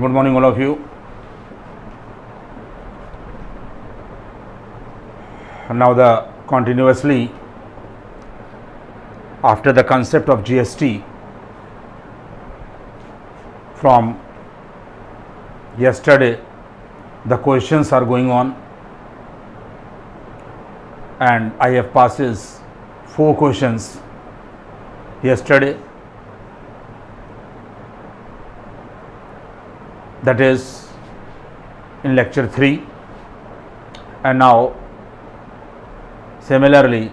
Good morning all of you. Now continuously after the concept of GST from yesterday the questions are going on and I have passes 4 questions yesterday, that is in lecture 3, and now similarly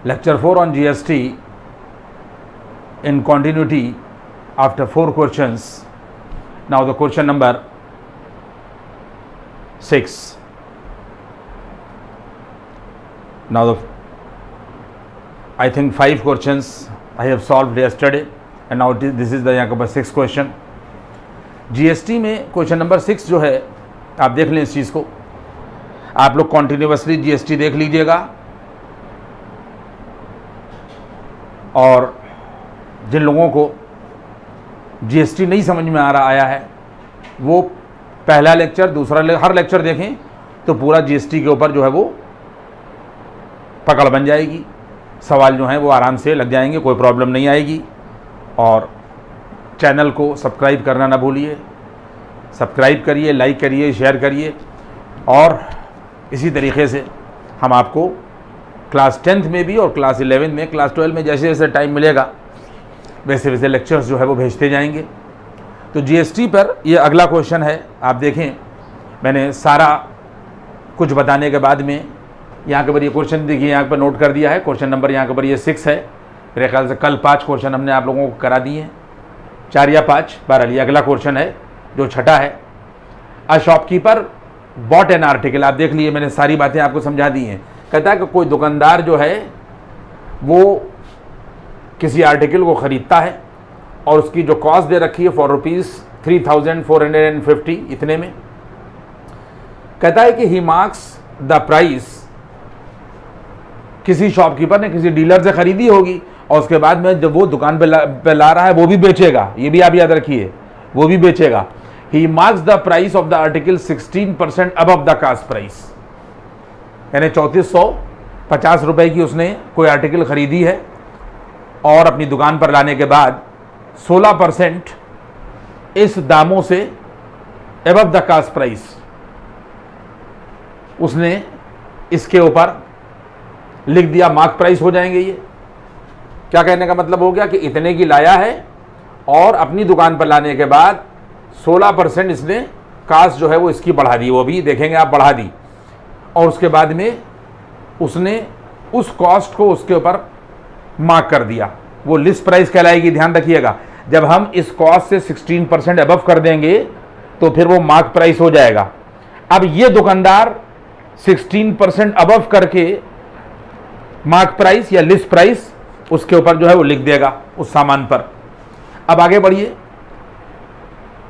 lecture 4 on GST in continuity after 4 questions. Now the question number 6. Now I think 5 questions I have solved yesterday and now this is the यहाँ पर 6 question. GST में question number 6 जो है, आप देख लें इस चीज़ को. आप लोग कॉन्टिन्यूसली जीएसटी देख लीजिएगा और जिन लोगों को जीएसटी नहीं समझ में आ रहा आया है वो पहला लेक्चर, दूसरा हर लेक्चर देखें तो पूरा जीएसटी के ऊपर जो है वो पकड़ बन जाएगी. सवाल जो हैं वो आराम से लग जाएंगे, कोई प्रॉब्लम नहीं आएगी. और चैनल को सब्सक्राइब करना ना भूलिए. सब्सक्राइब करिए, लाइक करिए, शेयर करिए. और इसी तरीके से हम आपको क्लास 10th में भी और क्लास 11 में, क्लास 12 में जैसे जैसे टाइम मिलेगा वैसे वैसे लेक्चर्स जो है वो भेजते जाएंगे. तो जीएसटी पर ये अगला क्वेश्चन है. आप देखें मैंने सारा कुछ बताने के बाद में यहाँ के ऊपर ये क्वेश्चन देखिए, यहाँ पर नोट कर दिया है. क्वेश्चन नंबर यहाँ के ऊपर ये 6 है. मेरे ख्याल से कल 5 क्वेश्चन हमने आप लोगों को करा दिए हैं, 4 या 5. बहरहाल ये अगला क्वेश्चन है जो छठा है. A shopkeeper bot an article. आप देख लिए, मैंने सारी बातें आपको समझा दी हैं. कहता है कि कोई दुकानदार जो है वो किसी आर्टिकल को ख़रीदता है और उसकी जो कॉस्ट दे रखी है ₹3,450 इतने में. कहता है कि ही मार्क्स द प्राइस. किसी शॉपकीपर ने किसी डीलर से ख़रीदी होगी और उसके बाद में जब वो दुकान पे ला रहा है वो भी बेचेगा. ये भी आप याद रखिए, वो भी बेचेगा. He marks the price of the article 16% above the cost price. यानी 3450 रुपये की उसने कोई आर्टिकल ख़रीदी है और अपनी दुकान पर लाने के बाद 16% इस दामों से अबव द कास्ट प्राइस उसने इसके ऊपर लिख दिया. मार्क प्राइस हो जाएंगे. ये क्या कहने का मतलब हो गया कि इतने की लाया है और अपनी दुकान पर लाने के बाद 16% इसने कास्ट जो है वो इसकी बढ़ा दी. वो भी देखेंगे आप, बढ़ा दी. और उसके बाद में उसने उस कॉस्ट को उसके ऊपर मार्क कर दिया. वो लिस्ट प्राइस कहलाएगी. ध्यान रखिएगा, जब हम इस कॉस्ट से 16% अबव कर देंगे तो फिर वो मार्क प्राइस हो जाएगा. अब ये दुकानदार 16% अबव करके मार्क प्राइस या लिस्ट प्राइस उसके ऊपर जो है वो लिख देगा उस सामान पर. अब आगे बढ़िए.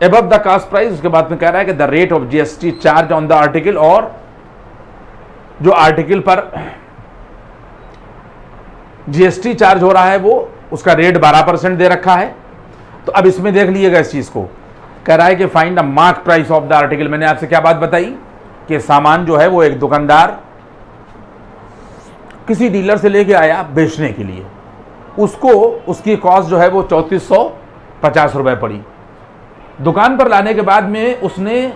अबव द कास्ट प्राइस, उसके बाद में कह रहा है कि the rate of GST charge on the article. और जो आर्टिकल पर जीएसटी चार्ज हो रहा है वो उसका रेट 12% दे रखा है. तो अब इसमें देख लीजिएगा इस चीज को. कह रहा है कि find the mark price of the article. मैंने आपसे क्या बात बताई कि सामान जो है वो एक दुकानदार किसी डीलर से लेके आया बेचने के लिए. उसको उसकी कॉस्ट जो है वो 3450 रुपये पड़ी. दुकान पर लाने के बाद में उसने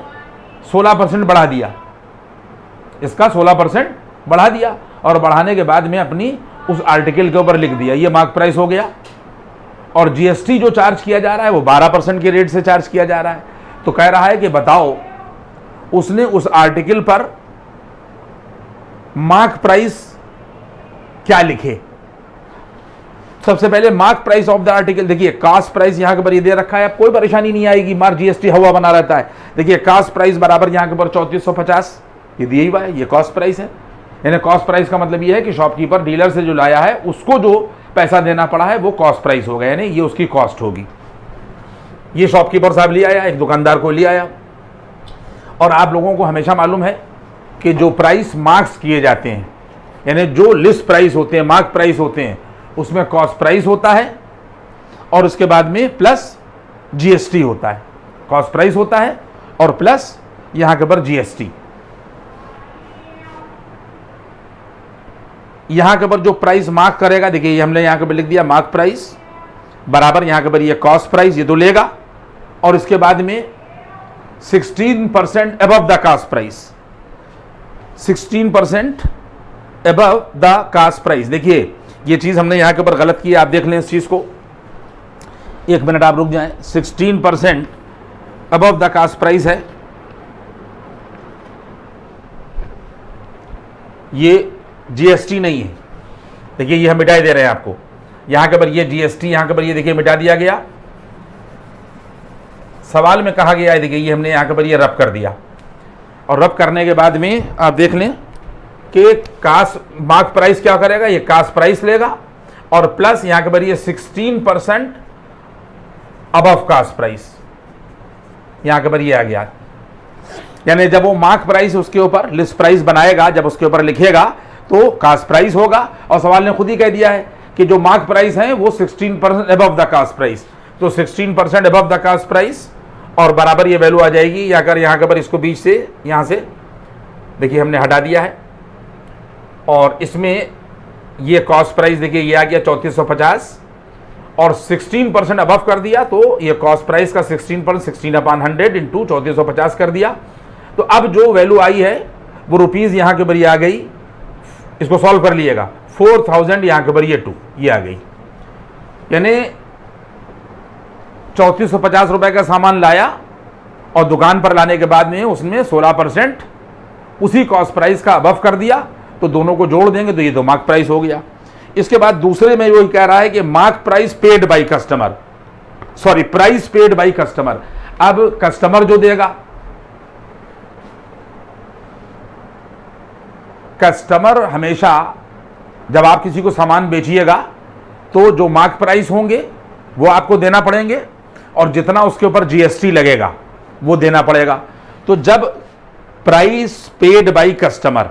16% बढ़ा दिया. इसका 16% बढ़ा दिया और बढ़ाने के बाद में अपनी उस आर्टिकल के ऊपर लिख दिया. ये मार्क प्राइस हो गया. और जीएसटी जो चार्ज किया जा रहा है वो 12% के रेट से चार्ज किया जा रहा है. तो कह रहा है कि बताओ उसने उस आर्टिकल पर मार्क प्राइस क्या लिखे. सबसे पहले mark price of the article. देखिए कास्ट प्राइस यहां के ऊपर ये दे रखा है. अब कोई परेशानी नहीं आएगी, मार्क जीएसटी हवा बना रहता है. देखिए कास्ट प्राइस बराबर यहां के ऊपर 3450 ये दिया ही हुआ है. ये कॉस्ट प्राइस है. यानी कॉस्ट प्राइस का मतलब ये है कि शॉपकीपर डीलर से जो लाया है उसको जो पैसा देना पड़ा है वो कॉस्ट प्राइस होगा, यानी ये उसकी कॉस्ट होगी. ये शॉपकीपर साहब ले आया, एक दुकानदार को ले आया. और आप लोगों को हमेशा मालूम है कि जो प्राइस मार्क्स किए जाते हैं, यानी जो लिस्ट प्राइस होते हैं, मार्क प्राइस होते हैं, उसमें कॉस्ट प्राइस होता है और उसके बाद में प्लस जीएसटी होता है, कॉस्ट प्राइस होता है और प्लस यहां के ऊपर जीएसटी। यहां के ऊपर जो प्राइस मार्क करेगा, देखिए ये हमने यहां के ऊपर लिख दिया मार्क प्राइस बराबर यहां के ऊपर ये कॉस्ट प्राइस, ये तो लेगा और इसके बाद में 16% above the cost price, 16% above the cost price. देखिए ये चीज हमने यहां के ऊपर गलत की है, आप देख लें इस चीज को, एक मिनट आप रुक जाएं। 16% अबव द कॉस्ट प्राइस है, ये जीएसटी नहीं है। देखिए ये हम मिटाई दे रहे हैं आपको, यहां के ऊपर ये जीएसटी, यहां के ऊपर ये देखिए मिटा दिया गया। सवाल में कहा गया है, देखिए ये हमने यहां के ऊपर ये रब कर दिया और रब करने के बाद में आप देख लें कि कास्ट मार्क प्राइस क्या करेगा, ये कास्ट प्राइस लेगा और प्लस यहां के ऊपर ये 16% अबव कास्ट प्राइस, यहां के ऊपर ये आ गया। यानी जब वो मार्क प्राइस उसके ऊपर लिस्ट प्राइस बनाएगा, जब उसके ऊपर लिखेगा तो कास्ट प्राइस होगा और सवाल ने खुद ही कह दिया है कि जो मार्क प्राइस है वो 16% अबव द कास्ट प्राइस, तो 16% अबव द कास्ट प्राइस और बराबर ये वैल्यू आ जाएगी। या अगर यहाँ के ऊपर इसको बीच से यहाँ से देखिए हमने हटा दिया है और इसमें ये कॉस्ट प्राइस देखिए ये आ गया 3450 और 16% अबव कर दिया तो ये कॉस्ट प्राइस का 16% 16/100 इंटू 3450 कर दिया। तो अब जो वैल्यू आई है वो रुपीज़ यहाँ के ऊपर ये आ गई, इसको सॉल्व कर लीजिएगा 4000 यहाँ के ऊपर ये 2 ये आ गई। यानी 3450 रुपए का सामान लाया और दुकान पर लाने के बाद में उसमें 16% उसी कॉस्ट प्राइस का अबव कर दिया, तो दोनों को जोड़ देंगे तो ये तो मार्क प्राइस हो गया। इसके बाद दूसरे में वही कह रहा है कि mark price paid by customer, sorry price paid by customer. अब कस्टमर जो देगा, कस्टमर हमेशा जब आप किसी को सामान बेचिएगा तो जो मार्क प्राइस होंगे वो आपको देना पड़ेंगे और जितना उसके ऊपर जीएसटी लगेगा वो देना पड़ेगा। तो जब प्राइस पेड बाई कस्टमर,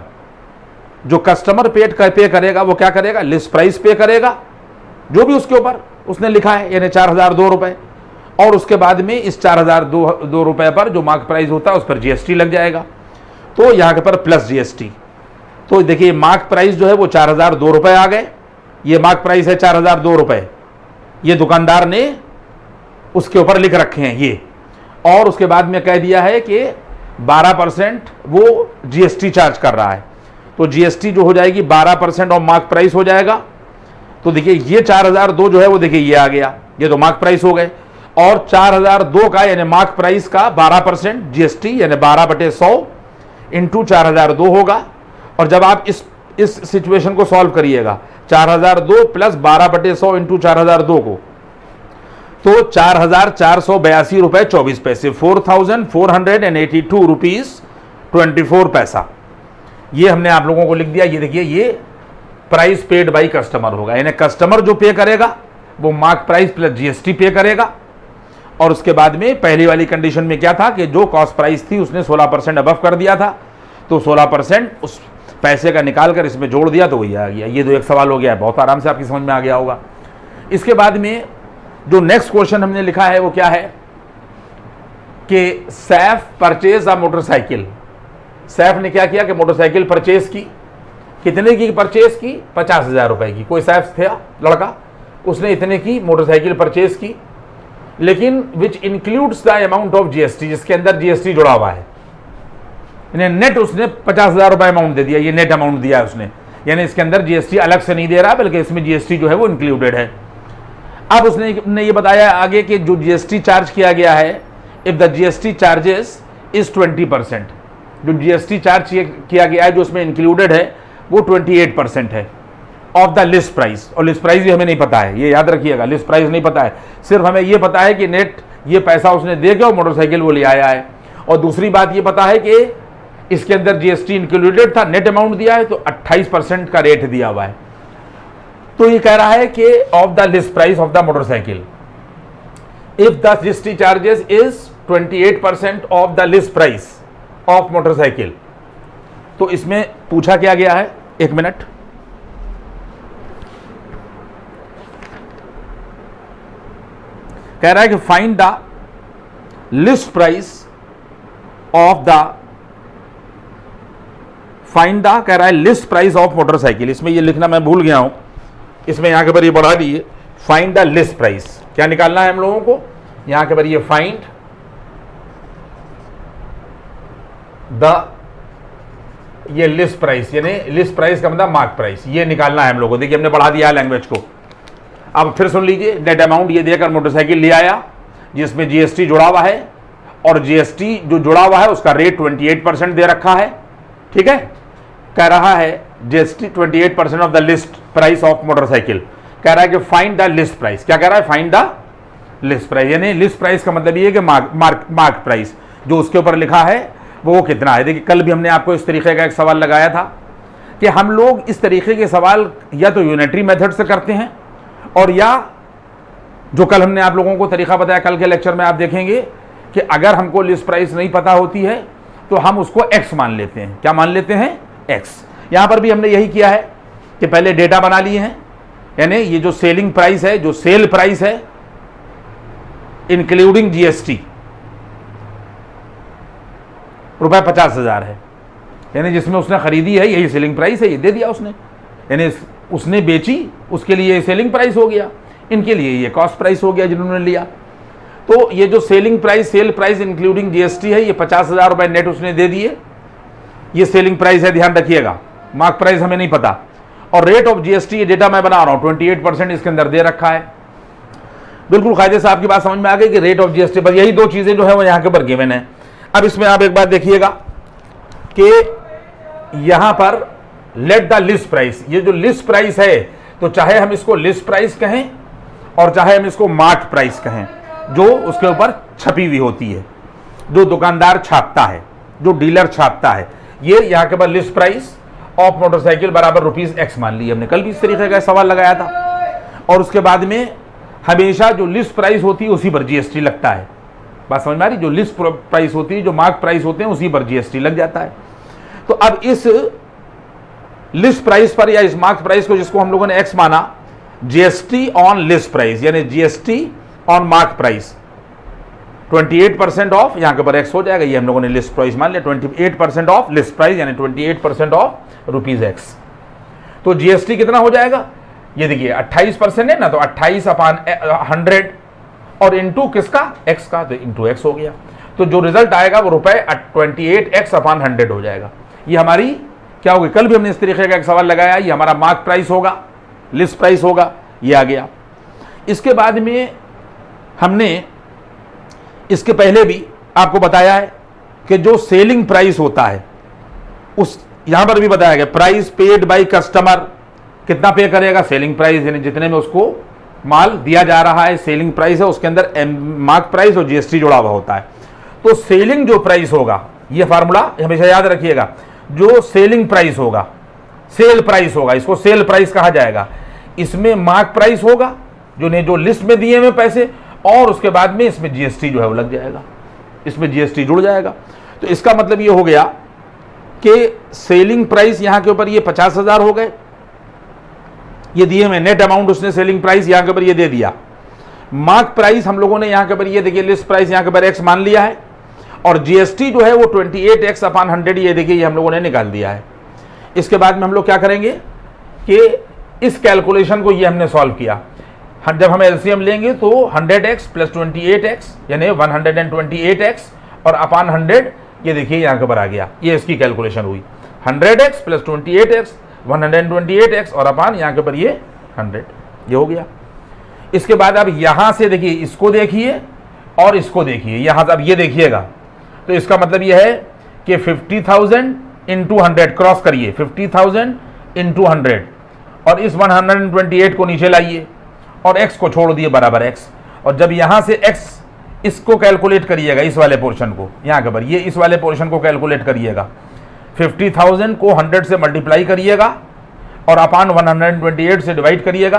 जो कस्टमर पे करेगा वो क्या करेगा, लिस्ट प्राइस पे करेगा जो भी उसके ऊपर उसने लिखा है, यानी 4002 रुपए, और उसके बाद में इस 4002 रुपए पर जो मार्क प्राइस होता है उस पर जीएसटी लग जाएगा, तो यहाँ के पर प्लस जीएसटी। तो देखिए मार्क प्राइस जो है वो 4002 रुपए आ गए, ये मार्क प्राइस है 4002 रुपए, ये दुकानदार ने उसके ऊपर लिख रखे हैं ये, और उसके बाद में कह दिया है कि 12% वो जीएसटी चार्ज कर रहा है, तो जीएसटी जो हो जाएगी 12% ऑफ मार्क प्राइस हो जाएगा। तो देखिए ये 4002 जो है वो देखिए ये आ गया, ये तो मार्क प्राइस हो गए, और 4002 का यानी मार्क प्राइस का 12% जीएसटी यानी 12/100 इंटू 4002 होगा। और जब आप इस सिचुएशन को सॉल्व करिएगा 4002 प्लस 12/100 इंटू 4002 को, तो 4482 रुपए 24 पैसे, 4482 रुपीज 24 पैसा, ये हमने आप लोगों को लिख दिया। ये देखिए ये प्राइस पेड बाई कस्टमर होगा, यानी कस्टमर जो पे करेगा वो मार्क प्राइस प्लस जीएसटी पे करेगा। और उसके बाद में पहली वाली कंडीशन में क्या था कि जो कॉस्ट प्राइस थी उसने 16% अबव कर दिया था, तो 16% उस पैसे का निकाल कर इसमें जोड़ दिया तो वही आ गया। ये तो एक सवाल हो गया है, बहुत आराम से आपकी समझ में आ गया होगा। इसके बाद में जो नेक्स्ट क्वेश्चन हमने लिखा है वो क्या है कि Saif purchase a motorcycle. Saif ने क्या किया कि मोटरसाइकिल परचेज की, कितने की परचेज की, 50,000 रुपए की। कोई सैफ था लड़का, उसने इतने की मोटरसाइकिल परचेज की, लेकिन which includes the amount of GST, जिसके अंदर जीएसटी जुड़ा हुआ है। नेट उसने 50,000 रुपए अमाउंट दे दिया, ये नेट अमाउंट दिया है उसने, यानी इसके अंदर जीएसटी अलग से नहीं दे रहा बल्कि इसमें जीएसटी जो है वो इंक्लूडेड है। अब उसने ये बताया आगे कि जो जीएसटी चार्ज किया गया है, if the GST charges is 20%, जो जीएसटी चार्ज किया गया है जो उसमें इंक्लूडेड है वो 28% है ऑफ द लिस्ट प्राइस। और लिस्ट प्राइस भी हमें नहीं पता है, ये याद रखिएगा, लिस्ट प्राइस नहीं पता है, सिर्फ हमें ये पता है कि नेट ये पैसा उसने दे के और मोटरसाइकिल वो ले आया है। और दूसरी बात ये पता है कि इसके अंदर जीएसटी इंक्लूडेड था, नेट अमाउंट दिया है तो 28% का रेट दिया हुआ है। तो ये कह रहा है कि of the list price of the motorcycle if the GST charges is 28% of the list price of motorcycle. तो इसमें पूछा क्या गया है, एक मिनट, कह रहा है कि find the list price of the, find the कह रहा है लिस्ट प्राइस ऑफ मोटरसाइकिल, इसमें ये लिखना मैं भूल गया हूं, इसमें यहां के ऊपर ये बढ़ा दिए, फाइंड द लिस्ट प्राइस, क्या निकालना है हम लोगों को, यहां के ऊपर ये फाइंड द, ये लिस्ट प्राइस, यानी लिस्ट प्राइस का मतलब मार्क प्राइस, ये निकालना है हम लोगों को। देखिए हमने बढ़ा दिया है लैंग्वेज को। अब फिर सुन लीजिए, नेट अमाउंट ये देकर मोटरसाइकिल ले आया जिसमें जीएसटी जुड़ा हुआ है, और जीएसटी जो जुड़ा हुआ है उसका रेट 28% दे रखा है, ठीक है। कह रहा है GST 28% of the list price of motorcycle, कह रहा है कि फाइंड द लिस्ट प्राइस, क्या कह रहा है, फाइंड द लिस्ट प्राइस, यानी लिस्ट प्राइस का मतलब ये है कि मार्क प्राइस जो उसके ऊपर लिखा है वो कितना है। देखिए कल भी हमने आपको इस तरीके का एक सवाल लगाया था कि हम लोग इस तरीके के सवाल या तो यूनिटरी मेथड से करते हैं, और या जो कल हमने आप लोगों को तरीका बताया कल के लेक्चर में, आप देखेंगे कि अगर हमको लिस्ट प्राइस नहीं पता होती है तो हम उसको एक्स मान लेते हैं। क्या मान लेते हैं, एक्स। यहां पर भी हमने यही किया है कि पहले डेटा बना लिए हैं, यानी ये जो सेलिंग प्राइस है, जो सेल प्राइस है इंक्लूडिंग जीएसटी ₹50,000 है, यानी जिसमें उसने खरीदी है यही सेलिंग प्राइस है, ये दे दिया उसने, यानी उसने बेची उसके लिए ये सेलिंग प्राइस हो गया, इनके लिए ये कॉस्ट प्राइस हो गया जिन्होंने लिया। तो ये जो selling price, sale price including GST है, ये 50,000 रुपए नेट उसने दे दिए, ये सेलिंग प्राइस है, ध्यान रखिएगा, मार्क प्राइस हमें नहीं पता। और रेट ऑफ जीएसटी, ये डेटा मैं बना रहा हूं, 28% इसके अंदर दे रखा है। बिल्कुल कायदे से आपकी बात समझ में आ गई कि रेट ऑफ जीएसटी, बस यही दो चीजें जो है वो यहां के ऊपर गिवन है। अब इसमें आप एक बात देखिएगा कि यहां पर लेट द लिस्ट प्राइस, ये जो लिस्ट प्राइस है, तो चाहे हम इसको लिस्ट प्राइस कहें और चाहे हम इसको मार्क प्राइस कहें, जो उसके ऊपर छपी हुई होती है, जो दुकानदार छापता है, जो डीलर छापता है, ये यहां के ऊपर लिस्ट प्राइस ऑफ मोटरसाइकिल बराबर ₹X मान ली। हमने कल भी इस तरीके का सवाल लगाया था। और उसके बाद में हमेशा जो लिस्ट प्राइस होती है उसी पर जीएसटी लगता है। बात समझ में आ रही, जो लिस्ट प्राइस होती है, जो मार्क प्राइस होते हैं, उसी पर जीएसटी लग जाता है। तो अब इस लिस्ट प्राइस पर या इस मार्क प्राइस को, जिसको हम लोगों ने एक्स माना, जीएसटी ऑन लिस्ट प्राइस यानी GST on mark price 28% of, यहां के ऊपर एक्स हो जाएगा, ये हम लोगों ने लिस्ट प्राइस मान लिया, 28% ऑफ लिस्ट प्राइस यानी 28% ऑफ ₹X। तो जीएसटी कितना हो जाएगा, ये देखिए 28% है ना, तो 28/100 और इंटू किसका, एक्स का, तो इंटू एक्स हो गया। तो जो रिजल्ट आएगा वो ₹28x/100 हो जाएगा। ये हमारी क्या होगी, कल भी हमने इस तरीके का एक सवाल लगाया, ये हमारा मार्क प्राइस होगा, लिस्ट प्राइस होगा, ये आ गया। इसके बाद में हमने इसके पहले भी आपको बताया है कि जो सेलिंग प्राइस होता है, उस यहां पर भी बताया गया, प्राइस पेड बाय कस्टमर, कितना पे करेगा, सेलिंग प्राइस, यानी जितने में उसको माल दिया जा रहा है सेलिंग प्राइस है, उसके अंदर मार्क प्राइस और जीएसटी जुड़ा हुआ होता है। तो सेलिंग जो प्राइस होगा, ये फार्मूला हमेशा याद रखिएगा, जो सेलिंग प्राइस होगा, सेल प्राइस होगा, इसको सेल प्राइस कहा जाएगा, इसमें मार्क प्राइस होगा जो लिस्ट में दिए हुए पैसे, और उसके बाद में इसमें जीएसटी जो है वो लग जाएगा, इसमें जीएसटी जुड़ जाएगा। तो इसका मतलब ये हो गया कि सेलिंग प्राइस यहां के ऊपर ये 50,000 हो गए, ये दिए में नेट अमाउंट उसने सेलिंग प्राइस यहां के ऊपर ये दे दिया। मार्क प्राइस हम लोगों ने यहां के ऊपर ये देखिए लिस्ट प्राइस यहां के ऊपर एक्स मान लिया है, और जीएसटी जो है वो 28x/100 ये देखिए ये हम लोगों ने निकाल दिया है। इसके बाद में हम लोग क्या करेंगे कि इस कैलकुलेशन को ये हमने सॉल्व किया, जब हम एलसीएम लेंगे तो 100x + 28x यानी 128x और अपान 100, ये देखिए यहां के ऊपर आ गया, ये इसकी कैलकुलेशन हुई, 100x + 28x 128x और अपान यहां के ऊपर ये 100, ये हो गया। इसके बाद अब यहां से देखिए, इसको देखिए और इसको देखिए, यहां से अब ये देखिएगा, तो इसका मतलब ये है कि 50,000 × 100 क्रॉस करिए, 50,000 × 100 और इस 128 को नीचे लाइए और x को छोड़ दिए बराबर x, और जब यहां से x इसको कैलकुलेट करिएगा, इस वाले पोर्शन को, यहां के ऊपर ये इस वाले पोर्शन को कैलकुलेट करिएगा, 50,000 को 100 से मल्टीप्लाई करिएगा और अपान 128 से डिवाइड करिएगा,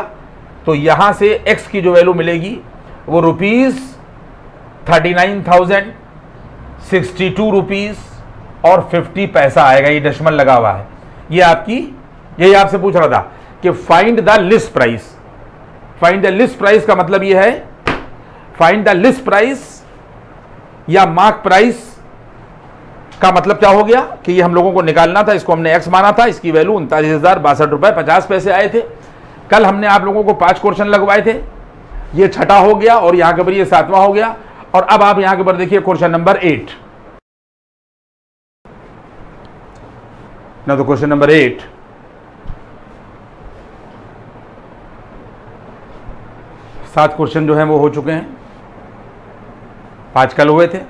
तो यहां से x की जो वैल्यू मिलेगी वो ₹39,062 और 50 पैसा आएगा, ये डेसिमल लगा हुआ है। ये आपकी, यही आपसे पूछ रहा था कि find the list price. Find the list price का मतलब ये है, फाइंड द लिस्ट प्राइस या मार्क प्राइस का मतलब क्या हो गया कि ये हम लोगों को निकालना था, इसको हमने एक्स माना था, इसकी वैल्यू 39,062.50 आए थे। कल हमने आप लोगों को 5 क्वेश्चन लगवाए थे, ये छठा हो गया और यहां के ऊपर ये 7वां हो गया। और अब आप यहां के ऊपर देखिए क्वेश्चन नंबर 8 ना, तो क्वेश्चन नंबर 8 7 क्वेश्चन जो हैं वो हो चुके हैं, 5 कल हुए थे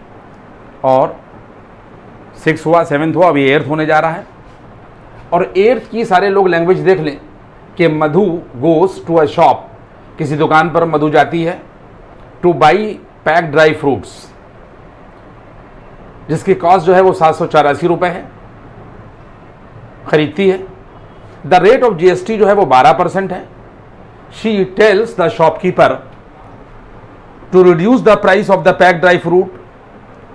और 6 हुआ, 7th हुआ, अभी 8th होने जा रहा है। और 8th की सारे लोग लैंग्वेज देख लें कि मधु गोज टू अ शॉप, किसी दुकान पर मधु जाती है, to buy pack dry fruits, जिसकी कॉस्ट जो है वो 784 रुपये है, खरीदती है। द रेट ऑफ जीएसटी जो है वो 12% है। She tells the shopkeeper to reduce the price of the pack dry fruit,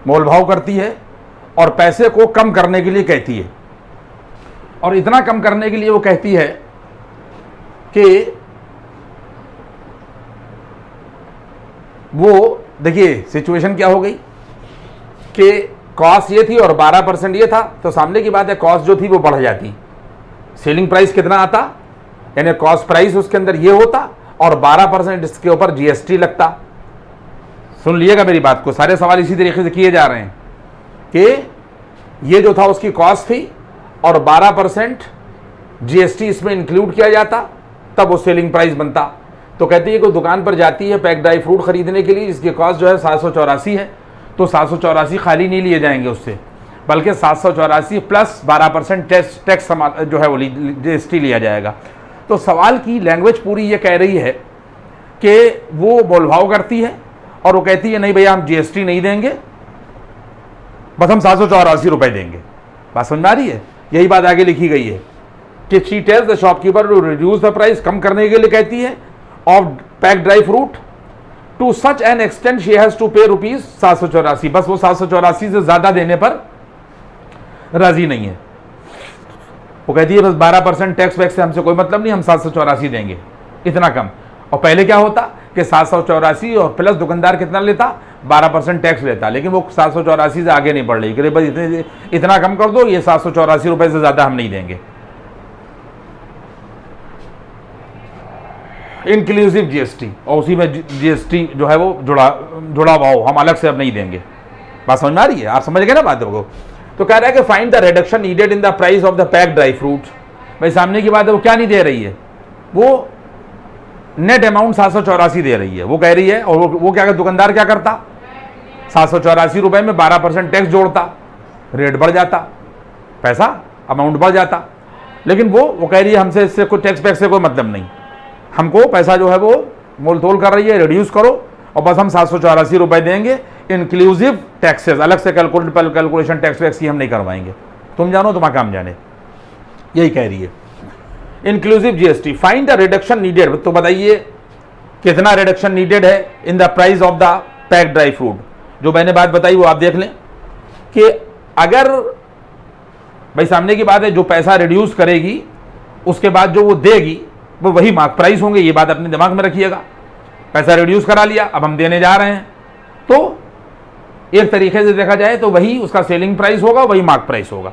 मोल भाव करती है और पैसे को कम करने के लिए कहती है। और इतना कम करने के लिए वो कहती है कि वो देखिए सिचुएशन क्या हो गई कि कॉस्ट ये थी और 12% ये था, तो सामने की बात है कॉस्ट जो थी वो बढ़ जाती, सेलिंग प्राइस कितना आता, यानी कॉस्ट प्राइस उसके अंदर ये होता और 12% इसके ऊपर जीएसटी लगता। सुन लीजिएगा मेरी बात को, सारे सवाल इसी तरीके से किए जा रहे हैं कि ये जो था उसकी कॉस्ट थी और 12% जीएसटी इसमें इंक्लूड किया जाता, तब वो सेलिंग प्राइस बनता। तो कहती है कि दुकान पर जाती है पैक ड्राई फ्रूट खरीदने के लिए, जिसकी कॉस्ट जो है 784 है, तो 784 खाली नहीं लिए जाएंगे उससे, बल्कि 784 प्लस 12% टैक्स जो है वो जीएसटी लिया जाएगा। तो सवाल की लैंग्वेज पूरी ये कह रही है कि वो मोलभाव करती है और वो कहती है नहीं भैया हम जीएसटी नहीं देंगे, बस हम 784 रुपये देंगे। बात समझ में आ रही है? यही बात आगे लिखी गई है कि she tells the shopkeeper to reduce the price, कम करने के लिए कहती है, of pack dry fruit to such an extent she has to pay rupees 784, बस वो 784 से ज्यादा देने पर राजी नहीं है। वो कहती है बस 12% टैक्स वैक्स से हमसे कोई मतलब नहीं, हम 784 देंगे, इतना कम। और पहले क्या होता कि 784 और प्लस दुकानदार कितना लेता, 12% टैक्स लेता, लेकिन वो 784 से आगे नहीं बढ़ रही कि बस इतना कम कर दो, ये 784 रुपये से ज्यादा हम नहीं देंगे। इंक्लूसिव जीएसटी, और उसी में जीएसटी जो है वो जुड़ा हुआ हो, हम अलग से अब नहीं देंगे। बात समझ में आ रही है? आप समझ गए ना बातों को? तो कह रहा है कि find the reduction needed in the price of the pack dry fruits. भाई सामने की बात है वो क्या नहीं दे रही है, वो नेट अमाउंट 784 दे रही है, वो कह रही है। और वो क्या, दुकानदार क्या करता, 784 रुपये में 12% टैक्स जोड़ता, रेट बढ़ जाता, पैसा अमाउंट बढ़ जाता। लेकिन वो कह रही है हमसे इससे कोई टैक्स वैक्स से कोई मतलब नहीं, हमको पैसा जो है वो मोल तोल कर रही है, रिड्यूस करो और बस हम 784 रुपये देंगे, इंक्लूसिव टैक्सेस, अलग से कैलकुलेशन टैक्स वैक्स की हम नहीं करवाएंगे, तुम जानो तुम्हारा काम जाने, यही कह रही है। Inclusive GST, find the reduction needed, तो बताइए कितना रिडक्शन नीडेड है इन the price of the pack dry fruit. जो मैंने बात बताई वो आप देख लें कि अगर भाई सामने की बात है जो पैसा रिड्यूस करेगी उसके बाद जो वो देगी वो वही मार्क प्राइस होंगे, ये बात अपने दिमाग में रखिएगा। पैसा रिड्यूस करा लिया, अब हम देने जा रहे हैं, तो एक तरीके से देखा जाए तो वही उसका सेलिंग प्राइस होगा, वही मार्क प्राइस होगा,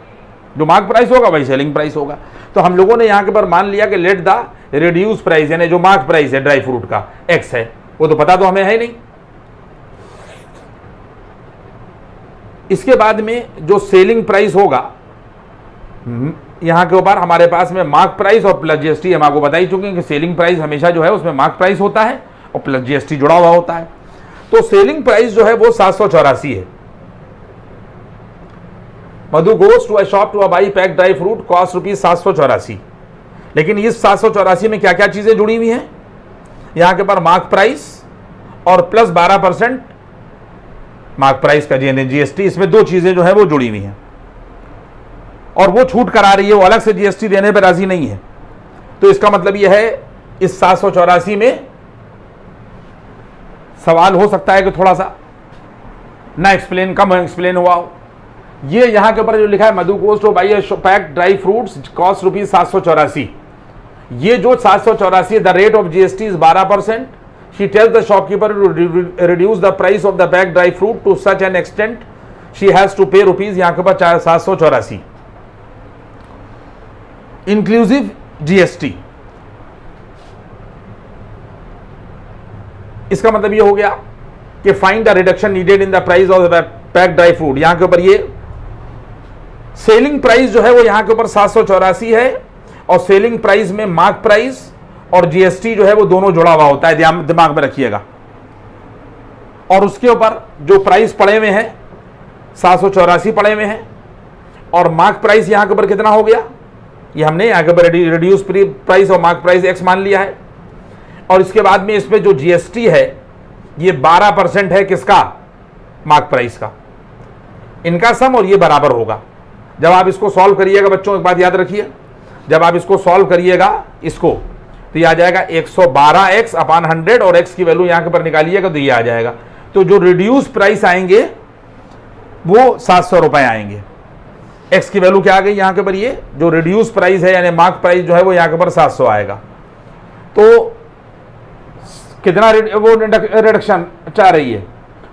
जो मार्क प्राइस होगा वही सेलिंग प्राइस होगा। तो हम लोगों ने यहाँ के पर मान लिया कि लेट द रिड्यूस प्राइस, यानी जो मार्क प्राइस है ड्राई फ्रूट का एक्स है, वो तो पता तो हमें है नहीं। इसके बाद में जो सेलिंग प्राइस होगा, यहां के ऊपर हमारे पास में मार्क प्राइस और प्लस जीएसटी, हम आपको बता ही चुके हैं कि सेलिंग प्राइस हमेशा जो है उसमें मार्क प्राइस होता है और प्लस जीएसटी जुड़ा हुआ होता है। तो सेलिंग प्राइस जो है वो 784 है। Madhu goes to a shop to buy pack dry fruit, cost rupees 784। लेकिन इस 784 में क्या क्या चीजें जुड़ी हुई हैं, यहां के ऊपर मार्क प्राइस और प्लस 12% मार्क प्राइस का जीएसटी, इसमें दो चीजें जो है वो जुड़ी हुई हैं और वो छूट करा रही है, वो अलग से जीएसटी देने पर राजी नहीं है। तो इसका मतलब यह है इस 784 में सवाल हो सकता है कि थोड़ा सा ना एक्सप्लेन, कम एक्सप्लेन हुआ हो। ये यहां के ऊपर जो लिखा है Madhu goes to buy pack dry fruits, cost rupees 784, ये जो 784 the rate of GST is 12%, she tells the shopkeeper to reduce the price of the packed dry fruit to such an extent she has to pay rupees, यहां के ऊपर 784 inclusive GST. इसका मतलब ये हो गया कि find the reduction needed in the price of the packed dry fruit. यहां के ऊपर ये सेलिंग प्राइस जो है वो यहां के ऊपर 784 है, और सेलिंग प्राइस में मार्क प्राइस और जीएसटी जो है वो दोनों जुड़ा हुआ होता है, दिमाग में रखिएगा। और उसके ऊपर जो प्राइस पड़े हुए हैं 784 पड़े हुए हैं, और मार्क प्राइस यहां के ऊपर कितना हो गया, ये हमने यहां के ऊपर रिड्यूस प्राइस और मार्क प्राइस एक्स मान लिया है। और इसके बाद में इसमें जो जीएसटी है ये 12% है, किसका, मार्क प्राइस का। इनका सम और ये बराबर होगा। जब आप इसको सॉल्व करिएगा बच्चों, एक बात याद रखिए, जब आप इसको सॉल्व करिएगा इसको, तो ये आ जाएगा 112x अपॉन 100, और x की वैल्यू यहां के ऊपर निकालिएगा तो ये आ जाएगा। तो जो रिड्यूस प्राइस आएंगे वो 700 रुपए आएंगे। x की वैल्यू क्या आ गई यहां के ऊपर, ये जो रिड्यूस प्राइस है यानी मार्क प्राइस जो है वो यहां के ऊपर 700 आएगा। तो कितना वो रिडक्शन चाह रही है,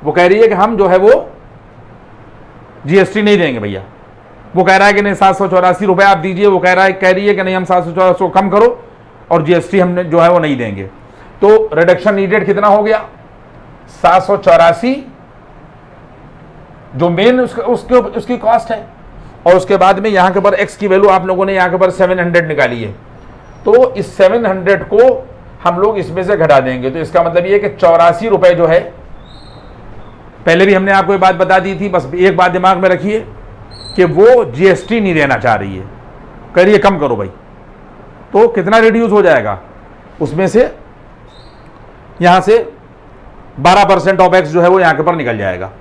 वो कह रही है कि हम जो है वो जीएसटी नहीं देंगे भैया। वो कह रहा है कि नहीं 784 रुपए आप दीजिए, वो कह रही है कि नहीं हम 784 कम करो और जीएसटी हमने जो है वो नहीं देंगे। तो रिडक्शन नीडेड कितना हो गया, 784 जो मेन उसकी कॉस्ट है, और उसके बाद में यहां के ऊपर एक्स की वैल्यू आप लोगों ने यहां के ऊपर 700 निकाली है। तो इस 700 को हम लोग इसमें से घटा देंगे। तो इसका मतलब ये कि 84 रुपए जो है, पहले भी हमने आपको ये बात बता दी थी, बस एक बात दिमाग में रखिए कि वो जीएसटी नहीं देना चाह रही है, करिए कम करो भाई। तो कितना रिड्यूस हो जाएगा, उसमें से यहां से 12% ऑफ एक्स जो है वो यहां के ऊपर निकल जाएगा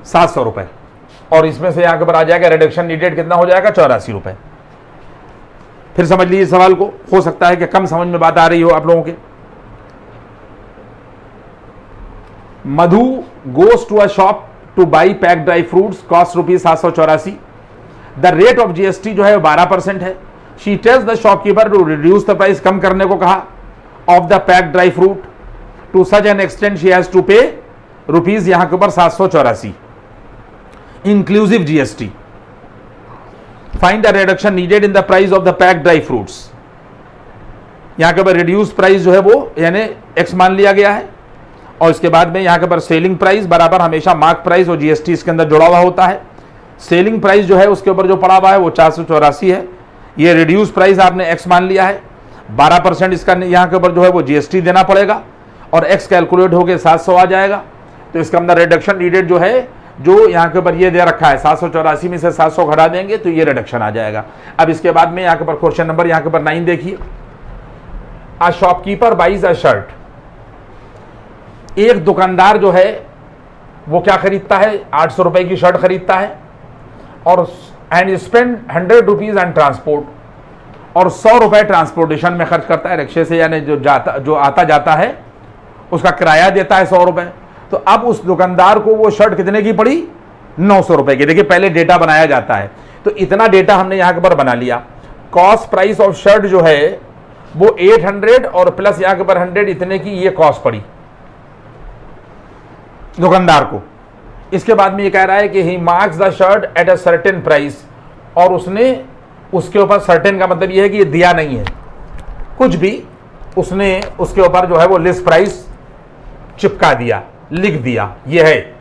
700 रुपए, और इसमें से यहां के ऊपर आ जाएगा रिडक्शन नीडेड कितना हो जाएगा 84 रुपए। फिर समझ लीजिए सवाल को, हो सकता है कि कम समझ में बात आ रही हो आप लोगों के। Madhu goes to a shop to buy pack dry fruits, cost rupees 784। The rate of GST जो है 12% है। She tells the shopkeeper to reduce the price, कम करने को कहा, of the pack dry fruit to such an extent she has to pay rupees यहां के ऊपर 784 inclusive GST. Find the reduction needed in the price of the pack dry fruits. यहां के ऊपर रिड्यूस प्राइस जो है वो यानी एक्स मान लिया गया है, और इसके बाद में यहां के ऊपर सेलिंग प्राइस बराबर हमेशा मार्क प्राइस और जीएसटी इसके अंदर जुड़ा हुआ होता है। सेलिंग प्राइस जो है उसके ऊपर जो पड़ा हुआ है वो 484 है। ये रिड्यूस प्राइस आपने एक्स मान लिया है, 12% इसका यहां के ऊपर जो है वो जीएसटी देना पड़ेगा, और एक्स कैलकुलेट होकर 700 आ जाएगा। तो इसका अंदर रिडक्शन नीडेड जो है, जो यहां के ऊपर ये दे रखा है 784 में से 700 घटा देंगे तो ये रिडक्शन आ जाएगा। अब इसके बाद में यहां के ऊपर क्वेश्चन नंबर यहां के ऊपर 9 देखिए। A shopkeeper buys a shirt. एक दुकानदार जो है वो क्या खरीदता है, 800 रुपए की शर्ट खरीदता है, और and spend 100 rupees on transport, और 100 रुपए ट्रांसपोर्टेशन में खर्च करता है, रिक्शे से यानी जो आता जाता है उसका किराया देता है 100 रुपए। तो अब उस दुकानदार को वो शर्ट कितने की पड़ी, 900 रुपए की। देखिए पहले डेटा बनाया जाता है, तो इतना डेटा हमने यहां पर बना लिया। कॉस्ट प्राइस ऑफ शर्ट जो है वो 800 और प्लस यहां के ऊपर 100, इतने की ये कॉस्ट पड़ी दुकानदार को। इसके बाद में ये कह रहा है कि he marks the shirt at a certain price, और उसने उसके ऊपर सर्टेन का मतलब ये है कि ये दिया नहीं है कुछ भी, उसने उसके ऊपर जो है वो लिस्ट प्राइस चिपका दिया, लिख दिया ये है।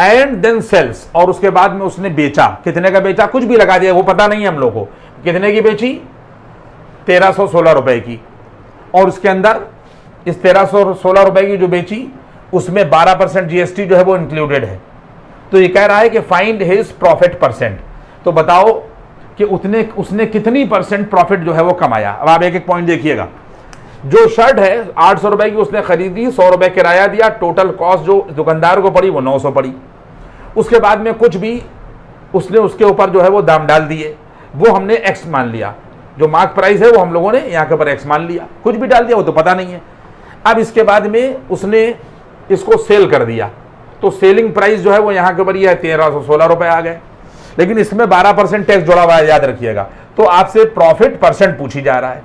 एंड देन सेल्स, और उसके बाद में उसने बेचा, कितने का बेचा, कुछ भी लगा दिया, वो पता नहीं है हम लोग को कितने की बेची, 1316 रुपए की। और उसके अंदर इस 1316 रुपए की जो बेची उसमें 12% जीएसटी जो है वो इंक्लूडेड है। तो ये कह रहा है कि फाइंड हिज प्रॉफिट परसेंट। तो बताओ कि उसने कितनी परसेंट प्रॉफिट जो है वो कमाया। अब आप एक एक पॉइंट देखिएगा। जो शर्ट है 800 रुपए की उसने खरीदी, 100 रुपए किराया दिया, टोटल कॉस्ट जो दुकानदार को पड़ी वो 900 पड़ी। उसके बाद में कुछ भी उसने उसके ऊपर जो है वो दाम डाल दिए, वो हमने एक्स मान लिया। जो मार्क प्राइस है वो हम लोगों ने यहाँ के ऊपर एक्स मान लिया, कुछ भी डाल दिया वो तो पता नहीं है। अब इसके बाद में उसने इसको सेल कर दिया, तो सेलिंग प्राइस जो है वो यहाँ के ऊपर ये 1316 रुपए आ गए, लेकिन इसमें 12% टैक्स जुड़ा हुआ है, याद रखिएगा। तो आपसे प्रॉफिट परसेंट पूछी जा रहा है,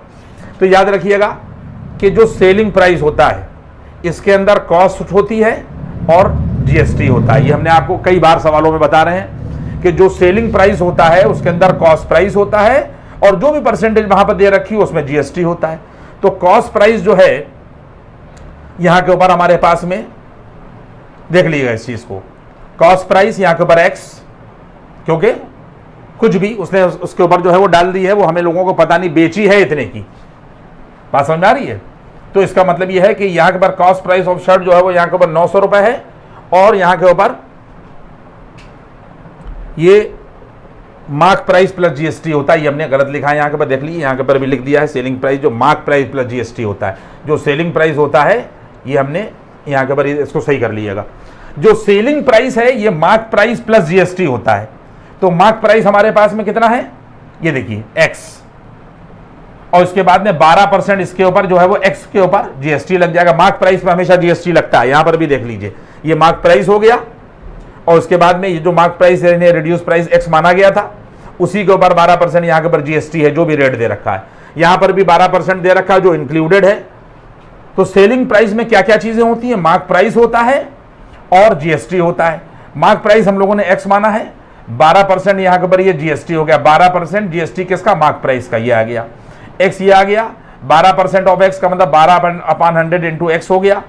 तो याद रखिएगा कि जो सेलिंग प्राइस होता है इसके अंदर कॉस्ट होती है और जीएसटी होता है। ये हमने आपको कई बार सवालों में बता रहे हैं कि जो सेलिंग प्राइस होता है उसके अंदर कॉस्ट प्राइस होता है और जो भी परसेंटेज वहां पर दे रखी है उसमें जीएसटी होता है। तो कॉस्ट प्राइस जो है यहां के ऊपर हमारे पास में देख लीजिएगा इस चीज को, कॉस्ट प्राइस यहां के ऊपर एक्स, क्योंकि कुछ भी उसने उसके ऊपर जो है वो डाल दी है, वो हमें लोगों को पता नहीं, बेची है इतने की। बात समझ आ रही है? तो इसका मतलब यह है कि यहां के ऊपर कॉस्ट प्राइस ऑफ शर्ट जो है वो यहां के ऊपर 900 रुपए है और यहां के ऊपर ये मार्क प्राइस प्लस जीएसटी होता है। ये हमने गलत लिखा है, यहां के ऊपर देख लीजिए, यहां के ऊपर भी लिख दिया है सेलिंग प्राइस, जो मार्क प्राइस प्लस जीएसटी होता है। जो सेलिंग प्राइस होता है ये हमने यहां के ऊपर इसको सही कर लीजिएगा। जो सेलिंग प्राइस है ये मार्क प्राइस प्लस जीएसटी होता है। तो मार्क प्राइस हमारे पास में कितना है, ये देखिए एक्स, और इसके बाद में 12% इसके ऊपर जो है वो एक्स के ऊपर जीएसटी लग जाएगा। मार्क प्राइस में हमेशा जीएसटी लगता है, यहां पर भी देख लीजिए, ये मार्क प्राइस हो गया और उसके बाद में ये जो मार्क प्राइस है रिड्यूस प्राइस एक्स माना गया था उसी के ऊपर 12% यहां के ऊपर जीएसटी है, जो भी रेट दे रखा है। यहां पर भी 12% दे रखा है जो इंक्लूडेड है। तो सेलिंग प्राइस में क्या क्या चीजें होती है, मार्क प्राइस होता है और जीएसटी होता है। मार्क प्राइस हम लोगों ने एक्स माना है, 12% यहां के ऊपर ये जीएसटी हो गया, 12% जीएसटी किसका, मार्क प्राइस का, ये आ गया एक्स, ये आ गया 12% ऑफ एक्स का मतलब 12/100 इंटू एक्स हो गया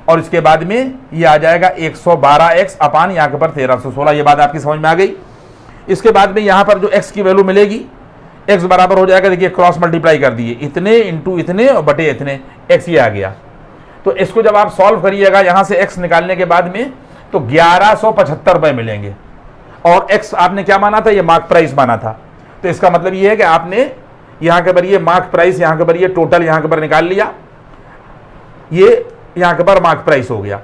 और इसके बाद में ये आ जाएगा 112x अपान यहाँ के ऊपर 1316। ये बात आपकी समझ में आ गई। इसके बाद में यहाँ पर जो x की वैल्यू मिलेगी, x बराबर हो जाएगा, देखिए क्रॉस मल्टीप्लाई कर दिए, इतने इंटू इतने और बटे इतने, x ये आ गया। तो इसको जब आप सॉल्व करिएगा यहाँ से x निकालने के बाद में तो 1175 रुपये मिलेंगे और x आपने क्या माना था, ये मार्क प्राइस माना था। तो इसका मतलब ये है कि आपने यहाँ के ऊपर ये मार्क प्राइस, यहाँ के ऊपर ये टोटल यहाँ के ऊपर निकाल लिया, ये यहां के ऊपर मार्क प्राइस हो गया।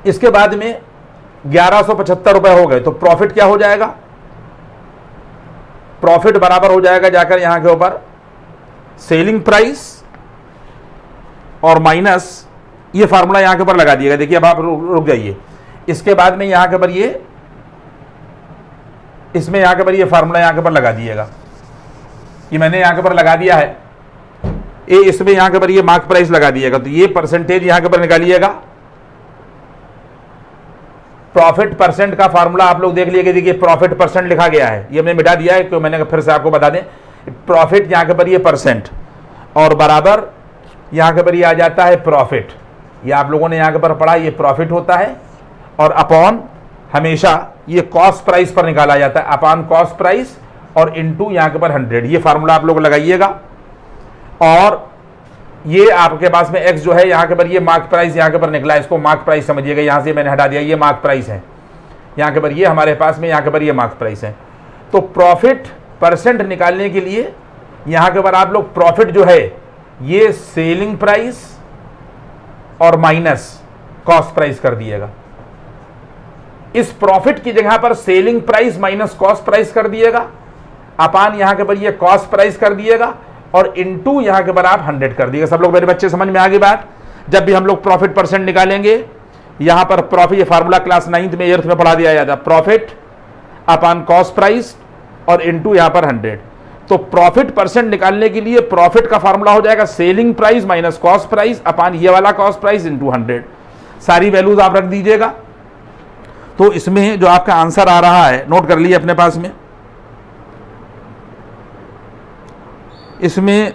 इसके बाद में 1175 रुपए हो गए तो प्रॉफिट क्या हो जाएगा, प्रॉफिट बराबर हो जाएगा जाकर यहां के ऊपर सेलिंग प्राइस और माइनस ये फार्मूला यहां के ऊपर लगा दिएगा। देखिए अब आप रुक जाइए, इसके बाद में यहां के ऊपर ये इसमें यहां के ऊपर ये फार्मूला यहां के ऊपर लगा दिएगा, ये मैंने यहां के ऊपर लगा दिया है। इसमें यहां के ऊपर ये मार्क प्राइस लगा दिएगा तो ये परसेंटेज यहां के ऊपर निकालिएगा। प्रॉफिट परसेंट का फार्मूला आप लोग देख लीजिए, देखिए प्रॉफिट परसेंट लिखा गया है, ये हमने मिटा दिया है क्यों, मैंने फिर से आपको बता दें, प्रॉफिट यहां के ऊपर ये परसेंट और बराबर यहां के ऊपर ये आ जाता है प्रॉफिट। ये आप लोगों ने यहां के ऊपर पढ़ा, ये प्रॉफिट होता है और अपॉन हमेशा ये कॉस्ट प्राइस पर निकाला जाता है, अपॉन कॉस्ट प्राइस और इंटू यहां के ऊपर 100। ये फार्मूला आप लोग लगाइएगा और ये आपके पास में x जो है यहाँ के ऊपर ये मार्क प्राइस यहाँ के ऊपर निकला है, इसको मार्क प्राइस समझिएगा, यहाँ से मैंने हटा दिया, ये मार्क प्राइस है यहाँ के ऊपर, ये हमारे पास में यहाँ के ऊपर ये मार्क प्राइस है। तो प्रॉफिट परसेंट निकालने के लिए यहाँ के ऊपर आप लोग प्रॉफिट जो है ये सेलिंग प्राइस और माइनस कॉस्ट प्राइस कर दिएगा। इस प्रॉफिट की जगह पर selling price minus cost price कर दिएगा, अपान यहाँ के ऊपर ये कॉस्ट प्राइस कर दिएगा और इनटू यहां के बराबर 100 कर दिएगा। सब लोग मेरे बच्चे समझ में आ गई बात। जब भी हम लोग प्रॉफिट परसेंट निकालेंगे यहां पर प्रॉफिट, ये फार्मूला क्लास 9th में 8th में पढ़ा दिया जाता है, प्रॉफिट अपॉन कॉस्ट प्राइस और इनटू यहां पर 100। तो प्रॉफिट परसेंट निकालने के लिए प्रॉफिट का फार्मूला हो जाएगा selling price minus cost price upon ये वाला कॉस्ट प्राइस इनटू 100। सारी वैल्यूज आप रख दीजिएगा। तो इसमें जो आपका आंसर आ रहा है नोट कर लीजिए अपने पास में, इसमें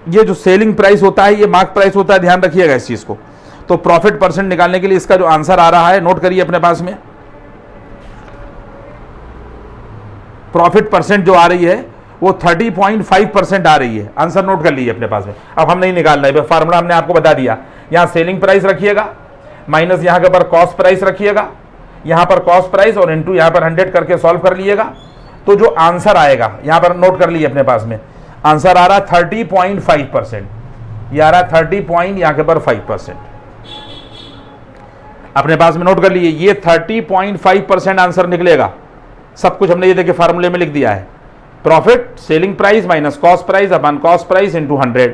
ये जो सेलिंग प्राइस होता है ये मार्क प्राइस होता है, ध्यान रखिएगा इस चीज को। तो प्रॉफिट परसेंट निकालने के लिए इसका जो आंसर आ रहा है नोट करिए अपने पास में, प्रॉफिट परसेंट जो आ रही है वो 30.5% आ रही है। आंसर नोट कर लीजिए अपने पास में। अब हम नहीं निकाल रहे, फार्मूला हमने आपको बता दिया, यहां सेलिंग प्राइस रखिएगा माइनस यहां के ऊपर कॉस्ट प्राइस रखिएगा, यहां पर कॉस्ट प्राइस और इनटू यहां पर 100 करके सॉल्व कर लीजिएगा। तो जो आंसर आएगा यहां पर नोट कर लीजिए अपने पास में, आंसर आ रहा 30.5%, ये आ रहा 30 यहां के ऊपर 5%। अपने पास में नोट कर लीजिए, ये 30.5% आंसर निकलेगा। सब कुछ हमने ये देखिए फार्मूले में लिख दिया है, profit selling price minus cost price upon cost price into 100।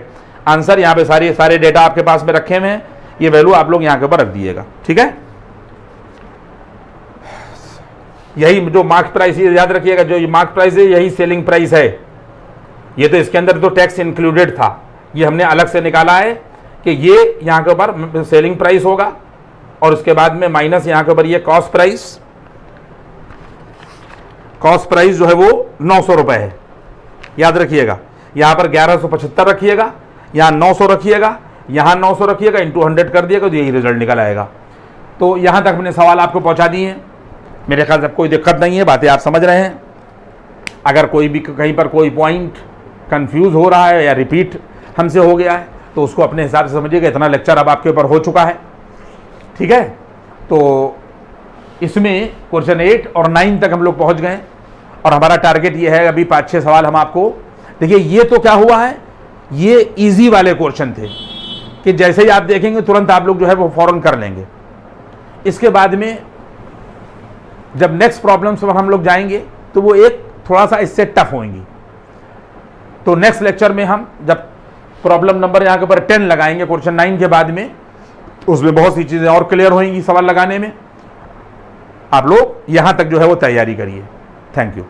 Answer यहाँ पे सारे डेटा आपके पास में रखे हुए हैं, ये वैल्यू आप लोग यहाँ के ऊपर रख दिएगा, ठीक है। यही जो मार्क प्राइस, ये याद रखिएगा, जो मार्क प्राइस है यही सेलिंग प्राइस है ये तो इसके अंदर तो टैक्स इंक्लूडेड था, ये हमने अलग से निकाला है कि ये यहाँ के ऊपर सेलिंग प्राइस होगा और उसके बाद में माइनस यहाँ के ऊपर ये कॉस्ट प्राइस। कॉस्ट प्राइस जो है वो 900 रुपये है, याद रखिएगा। यहाँ पर 1175 रखिएगा, यहाँ 900 रखिएगा, यहाँ 900 रखिएगा, इंटू 100 कर दिएगा तो यही रिजल्ट निकल आएगा। तो यहाँ तक मैंने सवाल आपको पहुँचा दिए हैं, मेरे ख्याल से कोई दिक्कत नहीं है, बातें आप समझ रहे हैं। अगर कोई भी कहीं पर कोई पॉइंट कंफ्यूज हो रहा है या रिपीट हमसे हो गया है तो उसको अपने हिसाब से समझिएगा। इतना लेक्चर अब आपके ऊपर हो चुका है, ठीक है। तो इसमें क्वेश्चन 8 और 9 तक हम लोग पहुंच गए और हमारा टारगेट ये है अभी 5-6 सवाल हम आपको देखिए। ये तो क्या हुआ है, ये इजी वाले क्वेश्चन थे कि जैसे ही आप देखेंगे तुरंत आप लोग जो है वो फौरन कर लेंगे। इसके बाद में जब नेक्स्ट प्रॉब्लम्स पर हम लोग जाएंगे तो वो एक थोड़ा सा इससे टफ होंगी। तो नेक्स्ट लेक्चर में हम जब प्रॉब्लम नंबर यहाँ के ऊपर 10 लगाएंगे क्वेश्चन 9 के बाद में, उसमें बहुत सी चीज़ें और क्लियर होंगी सवाल लगाने में। आप लोग यहाँ तक जो है वो तैयारी करिए। Thank you.